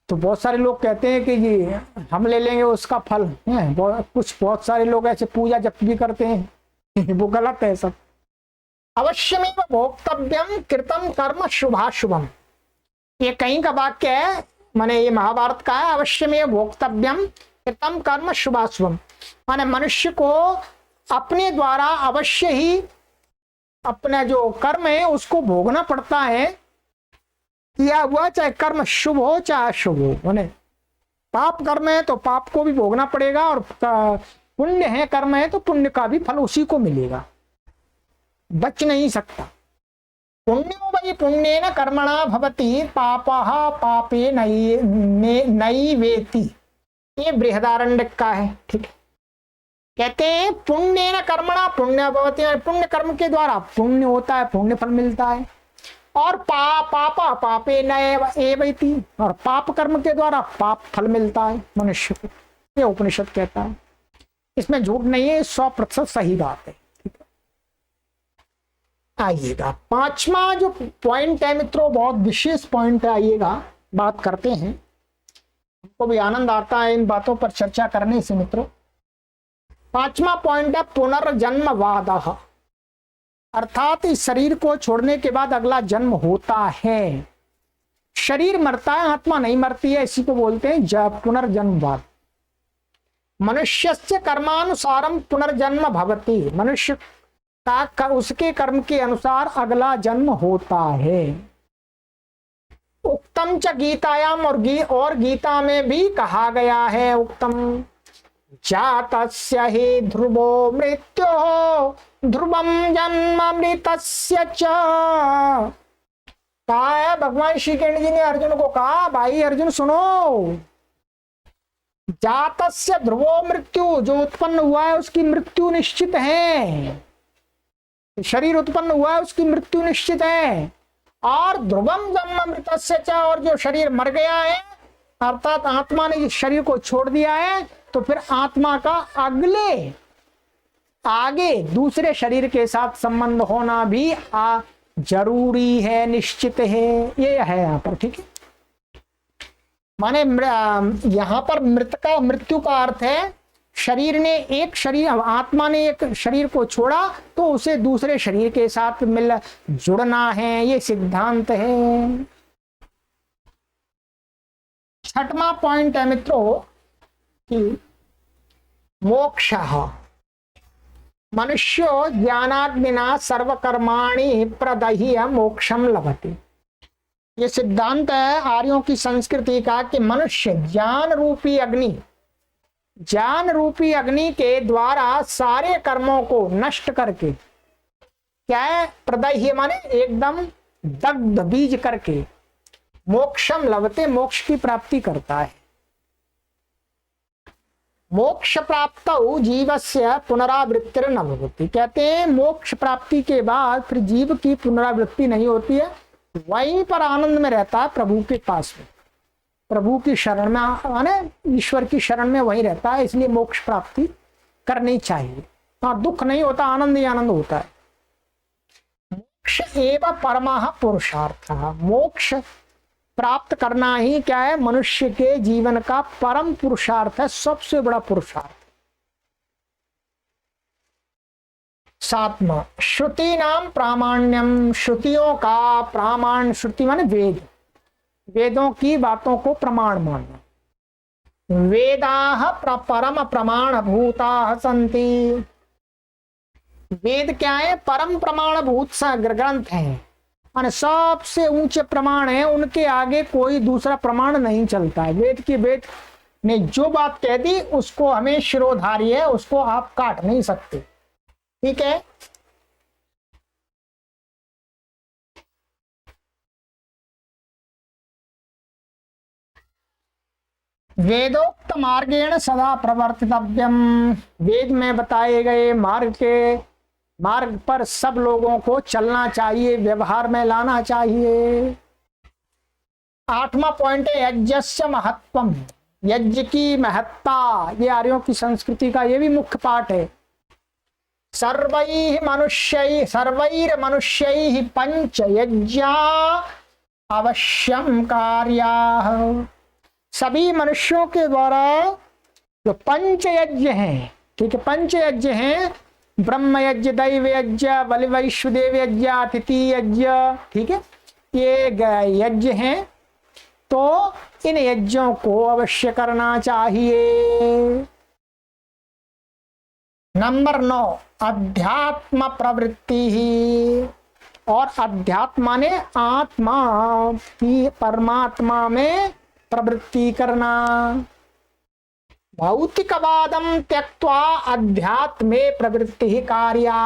तो बहुत सारे लोग कहते हैं कि जी हम ले लेंगे उसका फल है। बहुत सारे लोग ऐसे पूजा जप भी करते हैं वो गलत है सब। अवश्यमेव भोक्तव्यम कृतम कर्म शुभाशुभम, ये कहीं का वाक्य है, माने ये महाभारत का है। अवश्यमेव भोक्तव्यम कृतम कर्म शुभाशुभम, माने मनुष्य को अपने द्वारा अवश्य ही अपना जो कर्म है उसको भोगना पड़ता है, किया हुआ, चाहे कर्म शुभ हो चाहे अशुभ हो। माने पाप कर्म है तो पाप को भी भोगना पड़ेगा, और पुण्य है कर्म है तो पुण्य का भी फल उसी को मिलेगा, बच नहीं सकता। पुण्यो वै पुण्येन कर्मणा भवति, पापः पापे नैवेति, ये बृहदारण्यक का है। ठीक है, कहते हैं पुण्येन कर्मणा पुण्य भवति, पुण्य कर्म के द्वारा पुण्य होता है, पुण्य फल मिलता है। और पापा पापे नैवेति, और पाप कर्म के द्वारा पाप फल मिलता है मनुष्य को, ये उपनिषद कहता है। इसमें झूठ नहीं है, 100% सही बात है। आइएगा 5वां जो पॉइंट है मित्रों, बहुत विशेष पॉइंट है, आइएगा बात करते हैं। हमको भी आनंद आता है इन बातों पर चर्चा करने से मित्रों। 5वां पॉइंट है पुनर्जन्मवाद, अर्थात इस शरीर को छोड़ने के बाद अगला जन्म होता है। शरीर मरता है, आत्मा नहीं मरती है, इसी को बोलते हैं पुनर्जन्मवाद। मनुष्यस्य कर्मानुसारम पुनर्जन्म भवति, मनुष्य का उसके कर्म के अनुसार अगला जन्म होता है। उक्तम च गीतायाम, और गीता में भी कहा गया है, उक्तम जातस्य हि ध्रुवो मृत्योः ध्रुवम जन्मामृतस्य च। कहा है भगवान श्री कृष्ण जी ने अर्जुन को कहा, भाई अर्जुन सुनो, जातस्य ध्रुवो मृत्यु, जो उत्पन्न हुआ है उसकी मृत्यु निश्चित है, शरीर उत्पन्न हुआ है उसकी मृत्यु निश्चित है। और ध्रुवम जन्मामृतस्य च, और जो शरीर मर गया है अर्थात आत्मा ने इस शरीर को छोड़ दिया है, तो फिर आत्मा का आगे दूसरे शरीर के साथ संबंध होना भी जरूरी है, निश्चित है, ये है यहाँ पर। ठीक है, माने यहाँ पर मृत्यु का अर्थ है शरीर ने एक शरीर, आत्मा ने एक शरीर को छोड़ा तो उसे दूसरे शरीर के साथ जुड़ना है, ये सिद्धांत है। छठवां पॉइंट है मित्रों कि मोक्ष, मनुष्यो ज्ञानाग्निना सर्वकर्माणि प्रदह्य मोक्षम लभते। ये सिद्धांत है आर्यों की संस्कृति का कि मनुष्य ज्ञान रूपी अग्नि के द्वारा सारे कर्मों को नष्ट करके, क्या है प्रदह्य माने एकदम दग्ध बीज करके, मोक्षम लभते, मोक्ष की प्राप्ति करता है। मोक्ष प्राप्त जीवस्य पुनरावृत्ति न भवति, कहते हैं मोक्ष प्राप्ति के बाद फिर जीव की पुनरावृत्ति नहीं होती है, वहीं पर आनंद में रहता है, प्रभु के पास में, प्रभु की शरण में, माने ईश्वर की शरण में वहीं रहता है। इसलिए मोक्ष प्राप्ति करनी चाहिए। हाँ, दुख नहीं होता, आनंद ही आनंद होता है। मोक्ष एवं परमः पुरुषार्थ, मोक्ष प्राप्त करना ही क्या है मनुष्य के जीवन का परम पुरुषार्थ है, सबसे बड़ा पुरुषार्थ। सातवां, श्रुति नाम प्रामाण्यम, श्रुतियों का प्रामाण्य, श्रुति माने वेद, वेदों की बातों को प्रमाण मानना। वेदाः परम प्रमाण भूताः सन्ति, वेद क्या है परम प्रमाण भूत ग्रंथ है, माने सबसे ऊंचे प्रमाण है, उनके आगे कोई दूसरा प्रमाण नहीं चलता है। वेद ने जो बात कह दी उसको हमें शिरोधार्य है, उसको आप काट नहीं सकते। ठीक है, वेदोक्त मार्गेण सदा प्रवर्तितव्यम, वेद में बताए गए मार्ग पर सब लोगों को चलना चाहिए, व्यवहार में लाना चाहिए। आठवां पॉइंट है यज्ञस्य महत्वम, यज्ञ की महत्ता, ये आर्यों की संस्कृति का ये भी मुख्य पाठ है। सर्वैर मनुष्यैः पंच यज्ञा अवश्यम कार्याः, सभी मनुष्यों के द्वारा जो पंच यज्ञ हैं, ठीक है, पंच यज्ञ हैं, ब्रह्म यज्ञ, दैव यज्ञ, बलि वैश्वदेव यज्ञ, अतिथि यज्ञ, ठीक है, ये यज्ञ हैं, तो इन यज्ञों को अवश्य करना चाहिए। नंबर 9, अध्यात्म प्रवृत्ति ही, और अध्यात्म ने आत्मा की, परमात्मा में प्रवृत्ति करना। भौतिकवादम त्यक्त्वा अध्यात्मे प्रवृत्ति ही कार्या,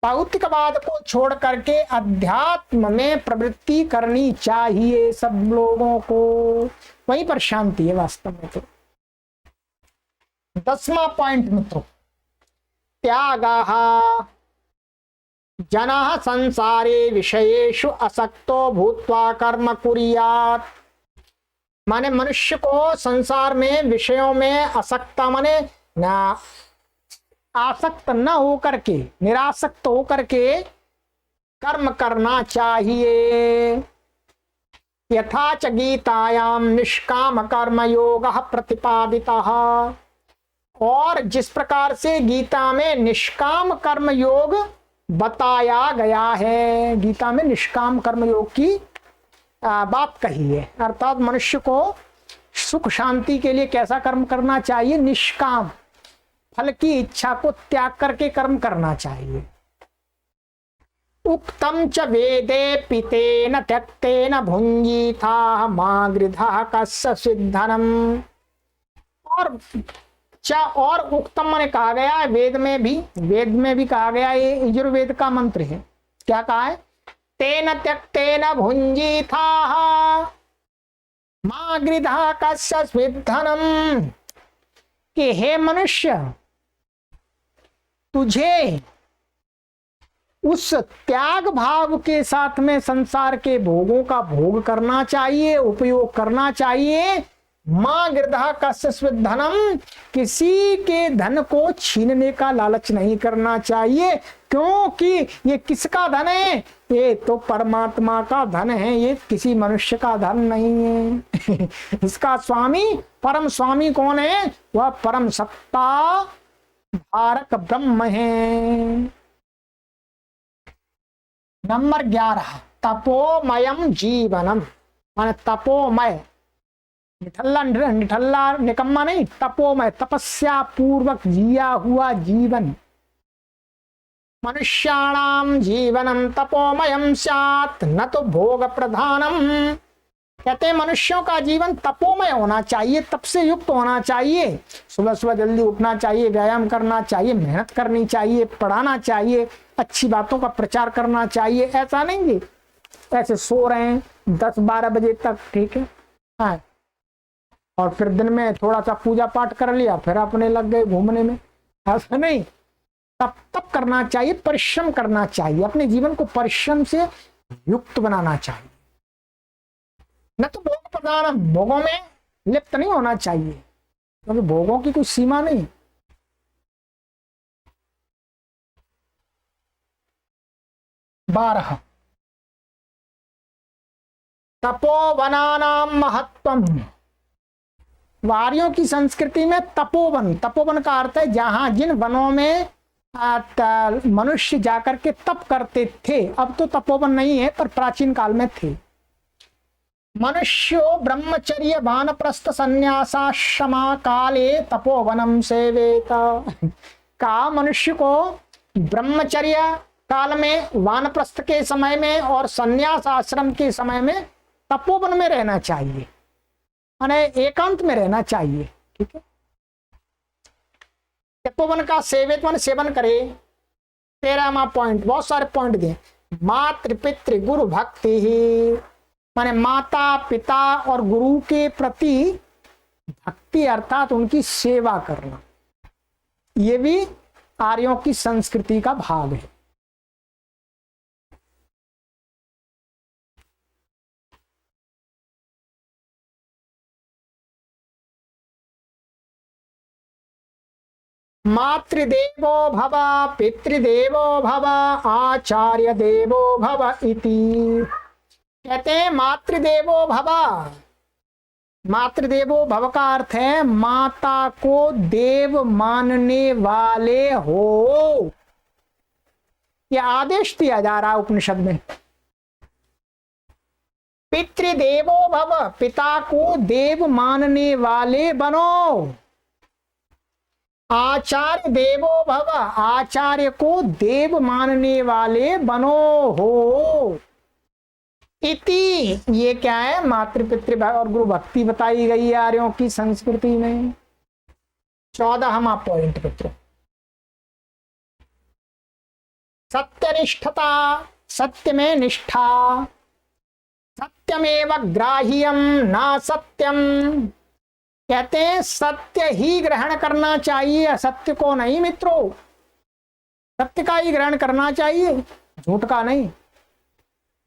भौतिकवाद को छोड़ करके अध्यात्म में प्रवृत्ति करनी चाहिए सब लोगों को, वहीं पर शांति है वास्तव में। तो 10वां पॉइंट मित्रों, त्यागः, जनः संसारे विषयेषु असक्तो भूत्वा कर्म कुर्यात्, माने मनुष्य को संसार में विषयों में असक्ता माने आसक्त न होकर के, निरासक्त होकर के कर्म करना चाहिए। यथा च गीतायाम निष्काम कर्म योगः प्रतिपादितः, और जिस प्रकार से गीता में निष्काम कर्म योग बताया गया है, गीता में निष्काम कर्म योग की बात कही है, अर्थात मनुष्य को सुख शांति के लिए कैसा कर्म करना चाहिए? निष्काम, फल की इच्छा को त्याग करके कर्म करना चाहिए। उक्तम च वेदे पितेन त्यक्तेन भुंजीथा मा गृधा कस्य सिद्धनम। और उक्तम माने कहा गया है, वेद में भी कहा गया, ये यजुर्वेद का मंत्र है। क्या कहा है? तेन त्यक्तेन भुंजीथा मा गृधा कस्य सिद्धनम, कि हे मनुष्य, तुझे उस त्याग भाव के साथ में संसार के भोगों का भोग करना चाहिए, उपयोग करना चाहिए। मां गृधा कस्य धनम, किसी के धन को छीनने का लालच नहीं करना चाहिए, क्योंकि ये किसका धन है? ये तो परमात्मा का धन है, ये किसी मनुष्य का धन नहीं है। इसका स्वामी, परम स्वामी कौन है? वह परम सत्ता धारक ब्रह्म है। नंबर 11, तपोमयम जीवनम, माने तपोमय, निठल्ला निकम्मा नहीं, तपोमय, तपस्या पूर्वक जिया हुआ जीवन। मनुष्याणाम जीवनम तपोमयम स्यात् न तो भोग प्रधानम। कहते हैं मनुष्यों का जीवन तपोमय होना चाहिए, तप से युक्त होना चाहिए। सुबह सुबह जल्दी उठना चाहिए, व्यायाम करना चाहिए, मेहनत करनी चाहिए, पढ़ाना चाहिए, अच्छी बातों का प्रचार करना चाहिए। ऐसा नहीं जी ऐसे सो रहे हैं 10-12 बजे तक, ठीक है, हाँ, और फिर दिन में थोड़ा सा पूजा पाठ कर लिया, फिर अपने लग गए घूमने में। ऐसा नहीं, तप करना चाहिए, परिश्रम करना चाहिए, अपने जीवन को परिश्रम से युक्त बनाना चाहिए। न तो भोग प्रधान, भोगों में लिप्त नहीं होना चाहिए, क्योंकि भोगों की कोई सीमा नहीं। बारह, तपोवनानाम महत्वम। वारियों की संस्कृति में तपोवन, तपोवन का अर्थ है जहां जिन वनों में मनुष्य जाकर के तप करते थे। अब तो तपोवन नहीं है, पर प्राचीन काल में थे। मनुष्यो ब्रह्मचर्य वानप्रस्थ संन्यासाश्रमा काले तपोवनम सेवेत। का मनुष्य को ब्रह्मचर्य काल में, वानप्रस्थ के समय में और संन्यास आश्रम के समय में तपोवन में रहना चाहिए, माने एकांत में रहना चाहिए, ठीक है। तपोवन का सेवित मान सेवन करे। 13वां पॉइंट, बहुत सारे पॉइंट दिए। मातृ पितृ गुरु भक्ति ही, माने माता पिता और गुरु के प्रति भक्ति अर्थात उनकी सेवा करना, ये भी आर्यों की संस्कृति का भाग है। मातृदेवो भव पितृदेवो भव आचार्य देवो भव इति। कहते हैं मातृदेवो भव, मातृदेवो भव का अर्थ है माता को देव मानने वाले हो। यह आदेश दिया जा रहा है उपनिषद में। पितृदेवो भव, पिता को देव मानने वाले बनो। आचार्य देवो भव, आचार्य को देव मानने वाले बनो हो। इति, ये क्या है? मातृ पितृ और गुरु भक्ति बताई गई है आर्यों की संस्कृति में। 14वां पॉइंट मित्रों, सत्यनिष्ठता, सत्य में निष्ठा। सत्यमेव ग्राह्यम ना सत्यम। कहते हैं सत्य ही ग्रहण करना चाहिए, असत्य को नहीं मित्रों। सत्य का ही ग्रहण करना चाहिए, झूठ का नहीं।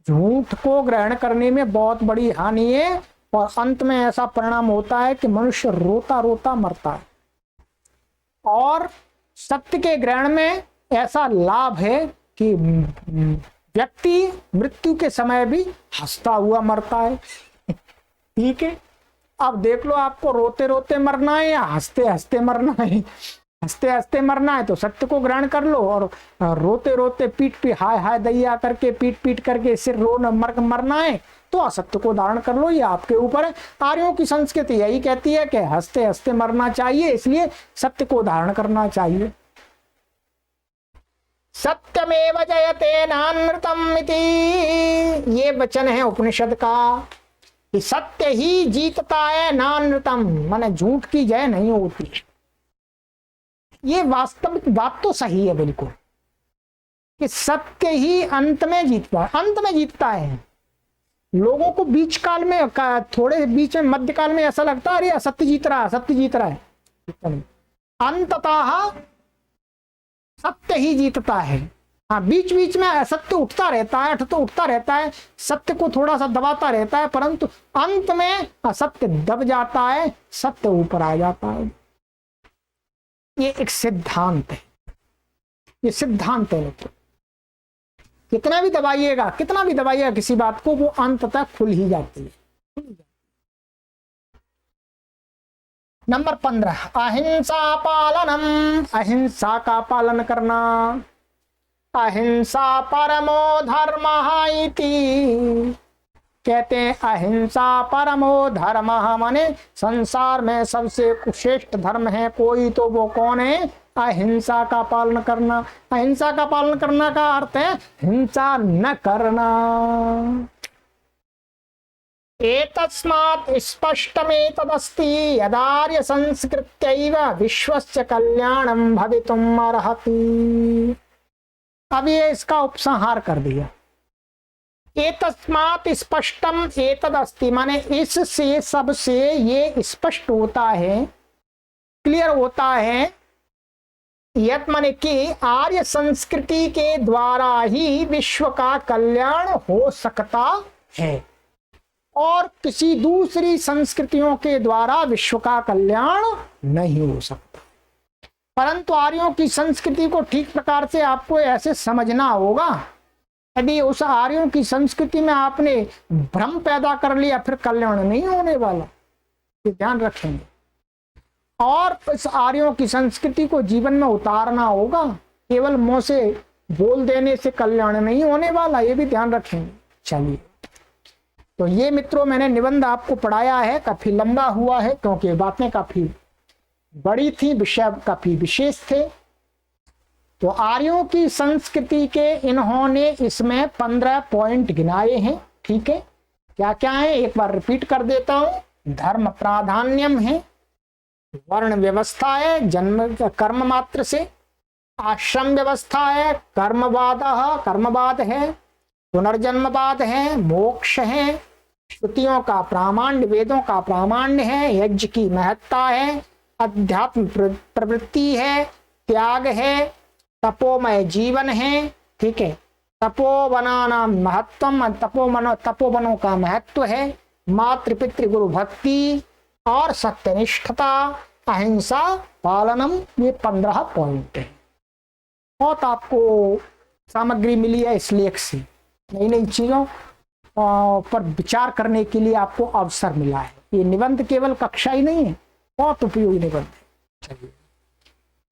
झूठ को ग्रहण करने में बहुत बड़ी हानि है और अंत में ऐसा परिणाम होता है कि मनुष्य रोता रोता मरता है। और सत्य के ग्रहण में ऐसा लाभ है कि व्यक्ति मृत्यु के समय भी हंसता हुआ मरता है। ठीक है, अब देख लो आपको रोते रोते मरना है या हंसते हंसते मरना है। हंसते हंसते मरना है तो सत्य को ग्रहण कर लो, और रोते रोते पीट पीट हाय हाय दैया करके पीट पीट करके सिर मरना है तो असत्य को धारण कर लो। ये आपके ऊपर है। आर्यों की संस्कृति यही कहती है कि हंसते हंसते मरना चाहिए, इसलिए सत्य को धारण करना चाहिए। सत्यमेव जयते नानृतम इति, ये वचन है उपनिषद का कि सत्य ही जीतता है, नानृतम माने झूठ की जय नहीं होती। ये वास्तविक बात तो सही है बिल्कुल कि सत्य ही अंत में जीतता है। लोगों को बीच काल में, थोड़े बीच में, मध्य काल में ऐसा लगता है अरे असत्य जीत रहा है। अंततः सत्य ही जीतता है। हाँ, बीच बीच में असत्य उठता रहता है, सत्य को थोड़ा सा दबाता रहता है, परंतु अंत में असत्य दब जाता है, सत्य ऊपर आ जाता है। ये एक सिद्धांत है, ये सिद्धांत है मित्र। कितना भी दबाइएगा किसी बात को, वो अंत तक खुल ही जाती है। नंबर 15, अहिंसा पालनम, अहिंसा का पालन करना। अहिंसा परमो धर्मः इति, कहते हैं अहिंसा परमो धर्मः माने संसार में सबसे श्रेष्ठ धर्म है कोई तो वो कौन है? अहिंसा का पालन करना। अहिंसा का पालन करना का अर्थ है हिंसा न करना। एतस्मात् स्पष्टमेतदस्ति यदार्य संस्कृत्यैव विश्वस्य कल्याणं भवितुम् अर्हति। अब ये इसका उपसंहार कर दिया। एतस्मात् स्पष्टम एतदस्ति माने इससे सबसे ये स्पष्ट होता है, क्लियर होता है। यत माने कि आर्य संस्कृति के द्वारा ही विश्व का कल्याण हो सकता है और किसी दूसरी संस्कृतियों के द्वारा विश्व का कल्याण नहीं हो सकता। परंतु आर्यों की संस्कृति को ठीक प्रकार से आपको ऐसे समझना होगा। यदि उस आर्यों की संस्कृति में आपने भ्रम पैदा कर लिया फिर कल्याण नहीं होने वाला, ये ध्यान रखेंगे। और इस आर्यों की संस्कृति को जीवन में उतारना होगा, केवल मुंह से बोल देने से कल्याण नहीं होने वाला, ये भी ध्यान रखेंगे। चलिए, तो ये मित्रों मैंने निबंध आपको पढ़ाया है, काफी लंबा हुआ है क्योंकि बातें काफी बड़ी थी, विषय काफी विशेष थे। तो आर्यों की संस्कृति के इन्होंने इसमें 15 पॉइंट गिनाए हैं। ठीक है, क्या क्या है एक बार रिपीट कर देता हूं। धर्म प्राधान्यम है, वर्ण व्यवस्था है जन्म कर्म मात्र से, आश्रम व्यवस्था है, कर्मवाद है, पुनर्जन्मवाद है, मोक्ष है, श्रुतियों का प्रामाण्य, वेदों का प्रामाण्य है, यज्ञ की महत्ता है, अध्यात्म प्रवृत्ति है, त्याग है, तपोमय जीवन है। ठीक है, तपोवनानां महत्वम, तपोवनों का महत्व है, मातृ पितृ गुरु भक्ति और सत्यनिष्ठता, अहिंसा पालनम, ये 15 पॉइंट है। बहुत आपको सामग्री मिली है इस लेख से, नई नई चीजों पर विचार करने के लिए आपको अवसर मिला है। ये निबंध केवल कक्षा ही नहीं है, बहुत उपयोगी निबंध है। चलिए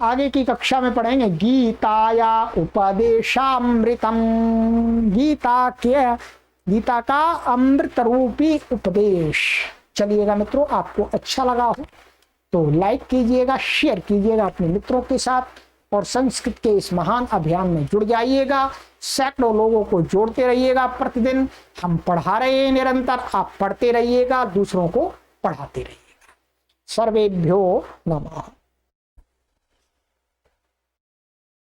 आगे की कक्षा में पढ़ेंगे गीताया उपदेशामृतम, गीता का अमृत रूपी उपदेश। चलिएगा मित्रों, आपको अच्छा लगा हो तो लाइक कीजिएगा, शेयर कीजिएगा अपने मित्रों के साथ और संस्कृत के इस महान अभियान में जुड़ जाइएगा। सैकड़ों लोगों को जोड़ते रहिएगा। प्रतिदिन हम पढ़ा रहे हैं निरंतर, आप पढ़ते रहिएगा, दूसरों को पढ़ाते रहिएगा। सर्वेभ्यो नमः।